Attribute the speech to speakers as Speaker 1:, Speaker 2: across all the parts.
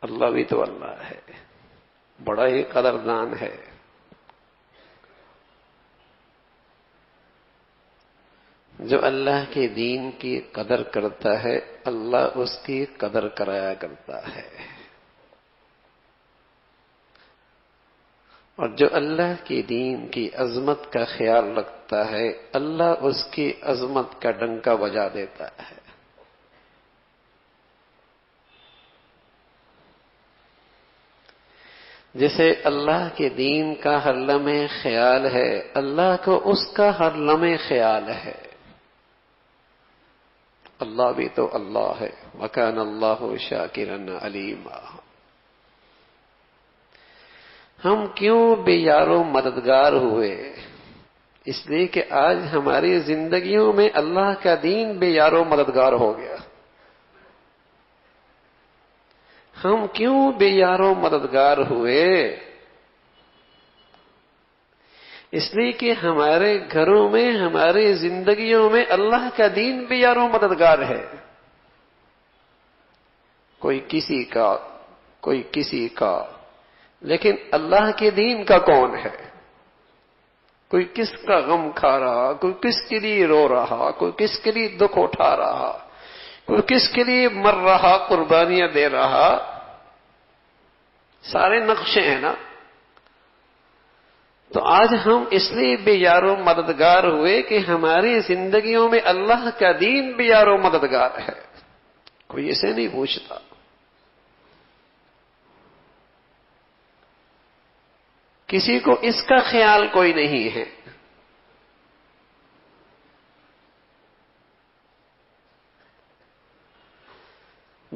Speaker 1: اللہ بھی تو اللہ ہے، بڑا ہی قدردان ہے۔ جو اللہ کے دین کی قدر کرتا ہے اللہ اس کی قدر کرایا کرتا ہے، اور جو اللہ کے دین کی عظمت کا خیال رکھتا ہے اللہ اس کی عظمت کا ڈنکا بجا دیتا ہے۔ جسے اللہ کے دین کا ہر لمحے خیال ہے اللہ کو اس کا ہر لمحے خیال ہے۔ اللہ بھی تو اللہ ہے، وَكَانَ اللَّهُ شَاكِرًا عَلِيمًا۔ ہم کیوں بے یار و مددگار ہوئے؟ اس لیے کہ آج ہماری زندگیوں میں اللہ کا دین بے یار و مددگار ہو گیا۔ ہم کیوں بے یار و مددگار ہوئے؟ اس لیے کہ ہمارے گھروں میں ہماری زندگیوں میں اللہ کا دین بے یار و مددگار ہے۔ کوئی کسی کا، کوئی کسی کا، لیکن اللہ کے دین کا کون ہے؟ کوئی کس کا غم کھا رہا، کوئی کس کے لیے رو رہا، کوئی کس کے لیے دکھ اٹھا رہا، کوئی کس کے لیے مر رہا، قربانیاں دے رہا، سارے نقشے ہیں نا۔ تو آج ہم اس لیے بے یار و مددگار ہوئے کہ ہماری زندگیوں میں اللہ کا دین بے یار و مددگار ہے۔ کوئی اسے نہیں پوچھتا۔ کسی کو اس کا خیال کوئی نہیں ہے۔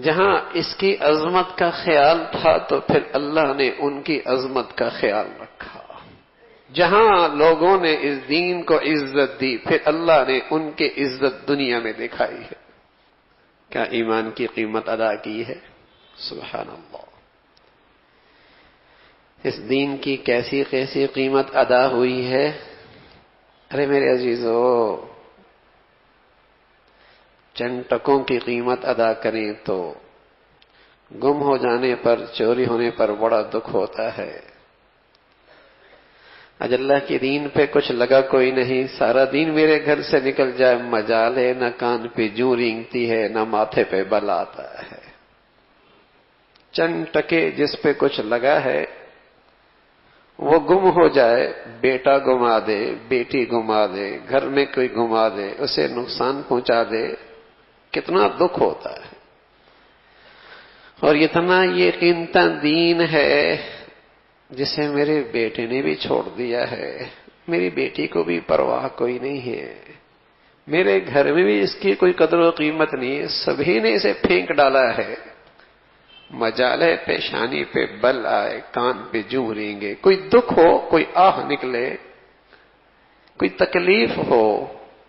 Speaker 1: جہاں اس کی عظمت کا خیال تھا تو پھر اللہ نے ان کی عظمت کا خیال رکھا۔ جہاں لوگوں نے اس دین کو عزت دی پھر اللہ نے ان کی عزت دنیا میں دکھائی ہے۔ کیا ایمان کی قیمت ادا کی ہے؟ سبحان اللہ۔ اس دین کی کیسی کیسی قیمت ادا ہوئی ہے۔ ارے میرے عزیزو، چند ٹکوں کی قیمت ادا کریں تو گم ہو جانے پر، چوری ہونے پر بڑا دکھ ہوتا ہے۔ آج اللہ کے دین پہ کچھ لگا کوئی نہیں، سارا دین میرے گھر سے نکل جائے مجال ہے، نہ کان پہ جوں رینگتی ہے نہ ماتھے پہ بل آتا ہے۔ چند ٹکے جس پہ کچھ لگا ہے وہ گم ہو جائے، بیٹا گما دے، بیٹی گما دے، گھر میں کوئی گما دے، اسے نقصان پہنچا دے، کتنا دکھ ہوتا ہے۔ اور اتنا یہ قیمتی دین ہے جسے میرے بیٹے نے بھی چھوڑ دیا ہے، میری بیٹی کو بھی پرواہ کوئی نہیں ہے، میرے گھر میں بھی اس کی کوئی قدر و قیمت نہیں ہے، سبھی نے اسے پھینک ڈالا ہے۔ مجال ہے پیشانی پہ بل آئے، کان پہ جوں رینگے، کوئی دکھ ہو، کوئی آہ نکلے، کوئی تکلیف ہو،